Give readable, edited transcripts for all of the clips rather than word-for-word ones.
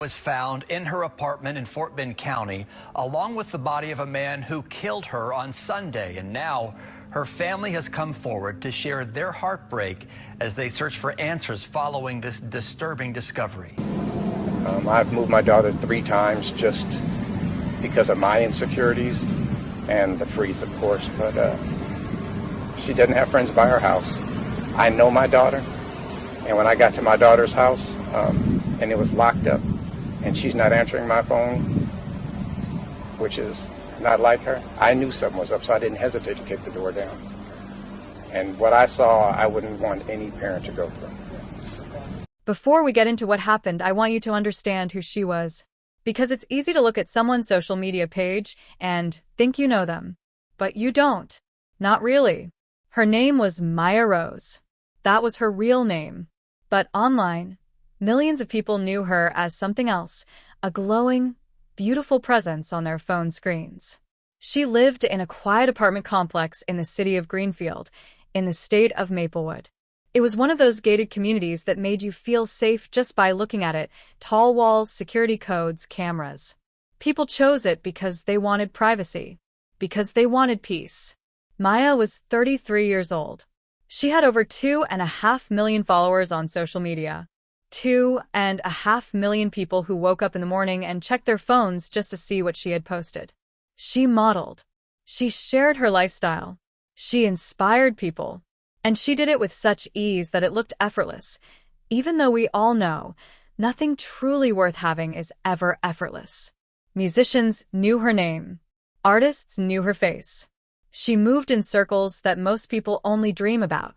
Was found in her apartment in Fort Bend County, along with the body of a man who killed her on Sunday. And now her family has come forward to share their heartbreak as they search for answers following this disturbing discovery. I've moved my daughter 3 times just because of my insecurities and the freeze, of course, but she doesn't have friends by her house. I know my daughter, and when I got to my daughter's house, and it was locked up, and she's not answering my phone, which is not like her, I knew something was up, so I didn't hesitate to kick the door down. And what I saw, I wouldn't want any parent to go through. Before we get into what happened, I want you to understand who she was. Because it's easy to look at someone's social media page and think you know them. But you don't. Not really. Her name was Maya Rose. That was her real name. But online, millions of people knew her as something else, a glowing, beautiful presence on their phone screens. She lived in a quiet apartment complex in the city of Greenfield, in the state of Maplewood. It was one of those gated communities that made you feel safe just by looking at it. Tall walls, security codes, cameras. People chose it because they wanted privacy, because they wanted peace. Maya was 33 years old. She had over 2.5 million followers on social media. 2.5 million people who woke up in the morning and checked their phones just to see what she had posted. She modeled. She shared her lifestyle. She inspired people. And she did it with such ease that it looked effortless. Even though we all know, nothing truly worth having is ever effortless. Musicians knew her name. Artists knew her face. She moved in circles that most people only dream about.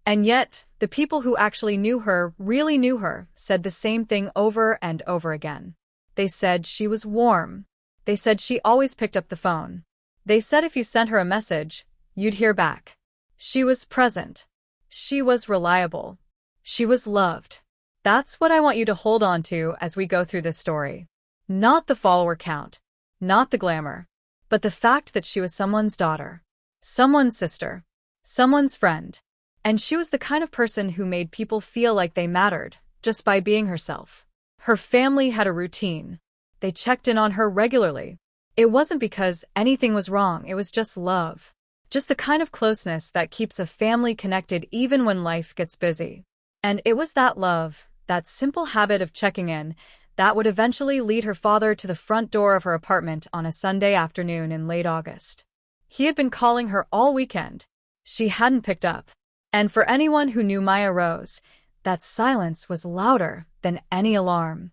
And yet, the people who actually knew her, really knew her, said the same thing over and over again. They said she was warm. They said she always picked up the phone. They said if you sent her a message, you'd hear back. She was present. She was reliable. She was loved. That's what I want you to hold on to as we go through this story. Not the follower count, not the glamour, but the fact that she was someone's daughter, someone's sister, someone's friend. And she was the kind of person who made people feel like they mattered, just by being herself. Her family had a routine. They checked in on her regularly. It wasn't because anything was wrong, it was just love. Just the kind of closeness that keeps a family connected even when life gets busy. And it was that love, that simple habit of checking in, that would eventually lead her father to the front door of her apartment on a Sunday afternoon in late August. He had been calling her all weekend. She hadn't picked up. And for anyone who knew Maya Rose, that silence was louder than any alarm.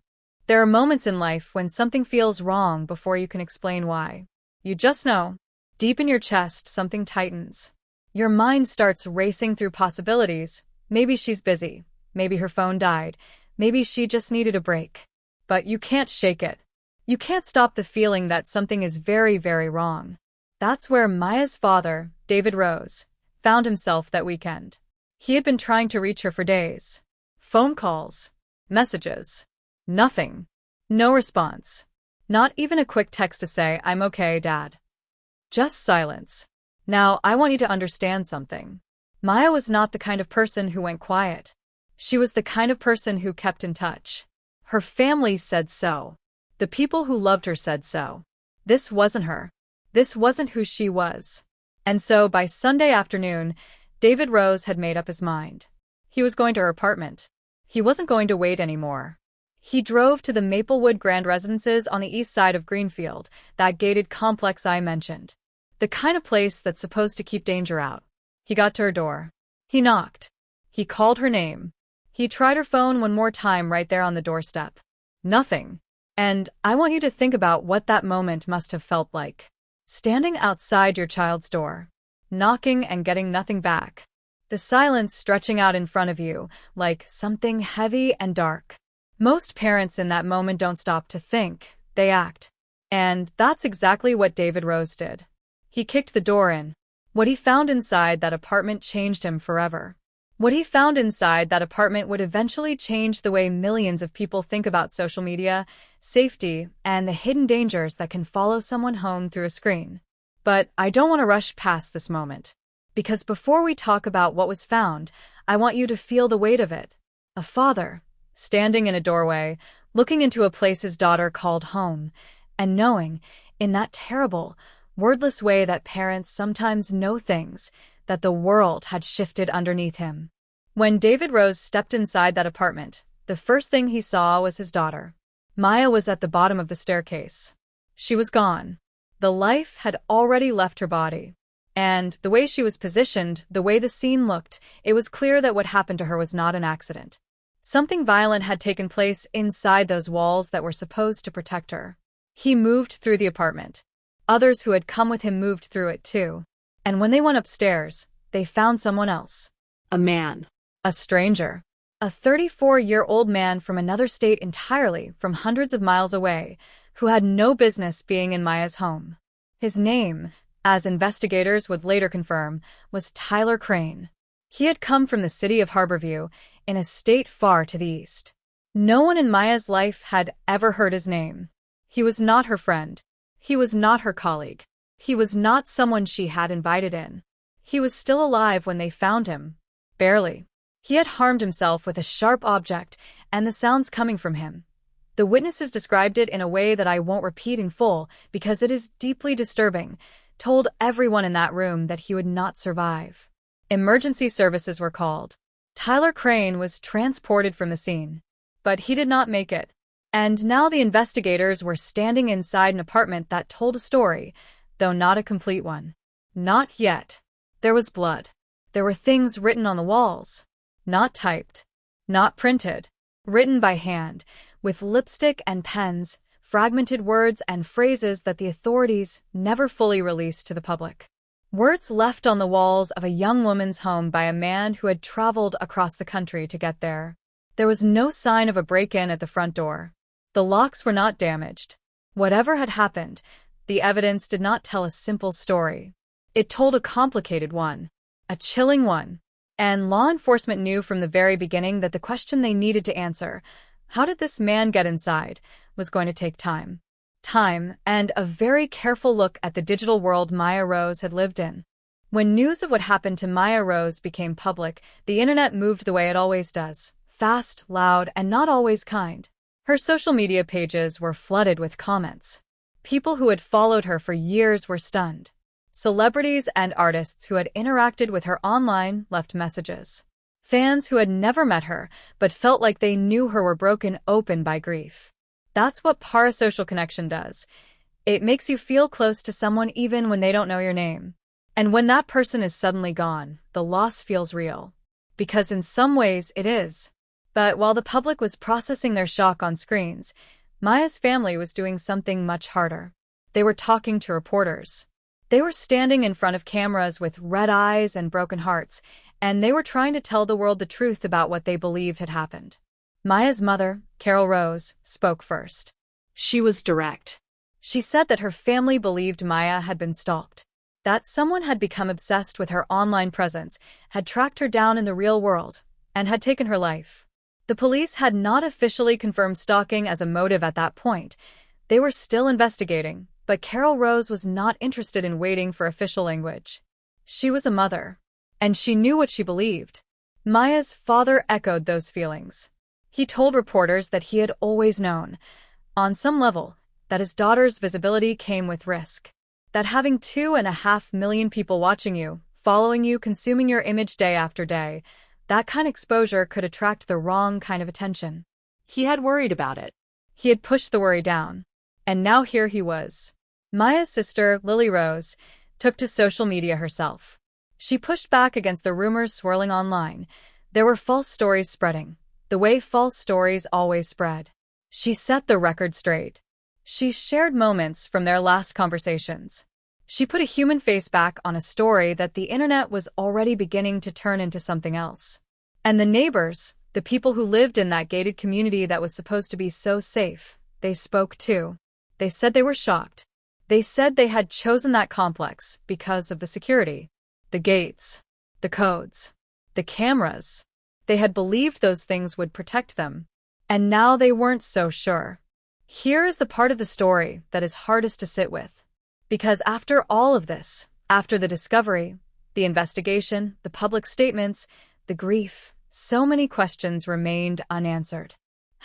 There are moments in life when something feels wrong before you can explain why. You just know. Deep in your chest, something tightens. Your mind starts racing through possibilities. Maybe she's busy. Maybe her phone died. Maybe she just needed a break. But you can't shake it. You can't stop the feeling that something is very, very wrong. That's where Maya's father, David Rose, found himself that weekend. He had been trying to reach her for days. Phone calls, messages, nothing. No response. Not even a quick text to say, "I'm okay, Dad." Just silence. Now, I want you to understand something. Maya was not the kind of person who went quiet. She was the kind of person who kept in touch. Her family said so. The people who loved her said so. This wasn't her. This wasn't who she was. And so, by Sunday afternoon, David Rose had made up his mind. He was going to her apartment. He wasn't going to wait anymore. He drove to the Maplewood Grand Residences on the east side of Greenfield, that gated complex I mentioned. The kind of place that's supposed to keep danger out. He got to her door. He knocked. He called her name. He tried her phone one more time right there on the doorstep. Nothing. And I want you to think about what that moment must have felt like. Standing outside your child's door. Knocking and getting nothing back. The silence stretching out in front of you, like something heavy and dark. Most parents in that moment don't stop to think, they act. And that's exactly what David Rose did. He kicked the door in. What he found inside that apartment changed him forever. What he found inside that apartment would eventually change the way millions of people think about social media, safety, and the hidden dangers that can follow someone home through a screen. But I don't want to rush past this moment. Because before we talk about what was found, I want you to feel the weight of it. A father, standing in a doorway, looking into a place his daughter called home, and knowing, in that terrible, wordless way that parents sometimes know things, that the world had shifted underneath him. When David Rose stepped inside that apartment, the first thing he saw was his daughter. Maya was at the bottom of the staircase. She was gone. The life had already left her body. And the way she was positioned, the way the scene looked, it was clear that what happened to her was not an accident. Something violent had taken place inside those walls that were supposed to protect her. He moved through the apartment. Others who had come with him moved through it too. And when they went upstairs, they found someone else. A man. A stranger. A 34-year-old man from another state entirely, from hundreds of miles away, who had no business being in Maya's home. His name, as investigators would later confirm, was Tyler Crane. He had come from the city of Harborview, in a state far to the east. No one in Maya's life had ever heard his name. He was not her friend. He was not her colleague. He was not someone she had invited in. He was still alive when they found him. Barely. He had harmed himself with a sharp object, and the sounds coming from him. The witnesses described it in a way that I won't repeat in full because it is deeply disturbing, told everyone in that room that he would not survive. Emergency services were called. Tyler Crane was transported from the scene. But he did not make it. And now the investigators were standing inside an apartment that told a story, though not a complete one. Not yet. There was blood. There were things written on the walls. Not typed. Not printed. Written by hand, with lipstick and pens, fragmented words and phrases that the authorities never fully released to the public. Words left on the walls of a young woman's home by a man who had traveled across the country to get there. There was no sign of a break-in at the front door. The locks were not damaged. Whatever had happened, the evidence did not tell a simple story. It told a complicated one, a chilling one. And law enforcement knew from the very beginning that the question they needed to answer, how did this man get inside, was going to take time. Time, and a very careful look at the digital world Maya Rose had lived in. When news of what happened to Maya Rose became public, the internet moved the way it always does, fast, loud, and not always kind. Her social media pages were flooded with comments. People who had followed her for years were stunned. Celebrities and artists who had interacted with her online left messages. Fans who had never met her but felt like they knew her were broken open by grief. That's what parasocial connection does. It makes you feel close to someone even when they don't know your name. And when that person is suddenly gone, the loss feels real. Because in some ways it is. But while the public was processing their shock on screens, Maya's family was doing something much harder. They were talking to reporters. They were standing in front of cameras with red eyes and broken hearts, and they were trying to tell the world the truth about what they believed had happened. Maya's mother, Carol Rose, spoke first. She was direct. She said that her family believed Maya had been stalked, that someone had become obsessed with her online presence, had tracked her down in the real world, and had taken her life. The police had not officially confirmed stalking as a motive at that point. They were still investigating, but Carol Rose was not interested in waiting for official language. She was a mother, and she knew what she believed. Maya's father echoed those feelings. He told reporters that he had always known, on some level, that his daughter's visibility came with risk. That having 2.5 million people watching you, following you, consuming your image day after day, that kind of exposure could attract the wrong kind of attention. He had worried about it. He had pushed the worry down. And now here he was. Maya's sister, Lily Rose, took to social media herself. She pushed back against the rumors swirling online. There were false stories spreading, the way false stories always spread. She set the record straight. She shared moments from their last conversations. She put a human face back on a story that the internet was already beginning to turn into something else. And the neighbors, the people who lived in that gated community that was supposed to be so safe, they spoke too. They said they were shocked. They said they had chosen that complex because of the security, the gates, the codes, the cameras. They had believed those things would protect them. And now they weren't so sure. Here is the part of the story that is hardest to sit with. Because after all of this, after the discovery, the investigation, the public statements, the grief, so many questions remained unanswered.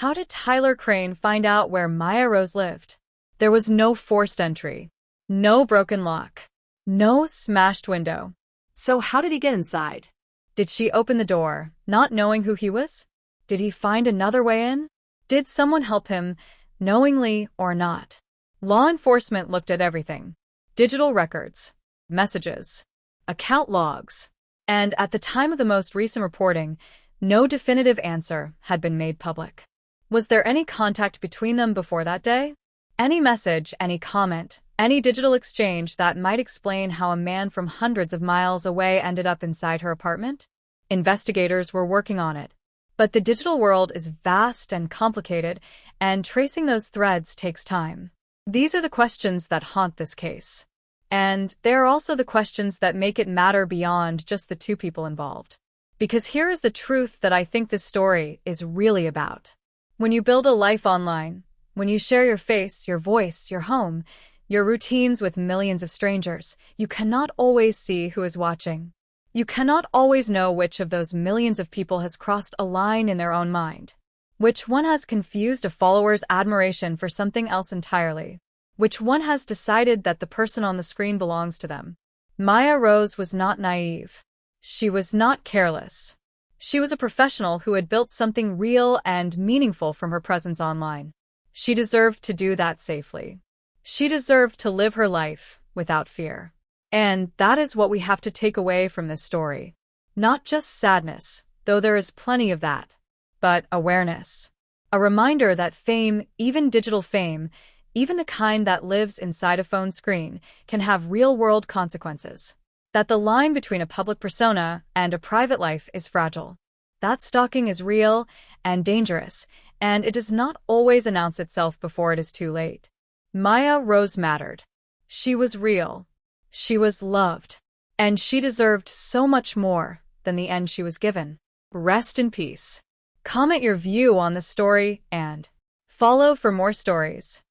How did Tyler Crane find out where Maya Rose lived? There was no forced entry, no broken lock, no smashed window. So how did he get inside? Did she open the door, not knowing who he was? Did he find another way in? Did someone help him, knowingly or not? Law enforcement looked at everything. Digital records, messages, account logs. And at the time of the most recent reporting, no definitive answer had been made public. Was there any contact between them before that day? Any message, any comment, any digital exchange that might explain how a man from hundreds of miles away ended up inside her apartment? Investigators were working on it. But the digital world is vast and complicated, and tracing those threads takes time. These are the questions that haunt this case. And they are also the questions that make it matter beyond just the two people involved. Because here is the truth that I think this story is really about. When you build a life online, when you share your face, your voice, your home, your routines with millions of strangers, you cannot always see who is watching. You cannot always know which of those millions of people has crossed a line in their own mind. Which one has confused a follower's admiration for something else entirely? Which one has decided that the person on the screen belongs to them? Maya Rose was not naive. She was not careless. She was a professional who had built something real and meaningful from her presence online. She deserved to do that safely. She deserved to live her life without fear. And that is what we have to take away from this story. Not just sadness, though there is plenty of that, but awareness. A reminder that fame, even digital fame, even the kind that lives inside a phone screen, can have real-world consequences. That the line between a public persona and a private life is fragile. That stalking is real and dangerous, and it does not always announce itself before it is too late. Maya Rose mattered. She was real. She was loved. And she deserved so much more than the end she was given. Rest in peace. Comment your view on the story and follow for more stories.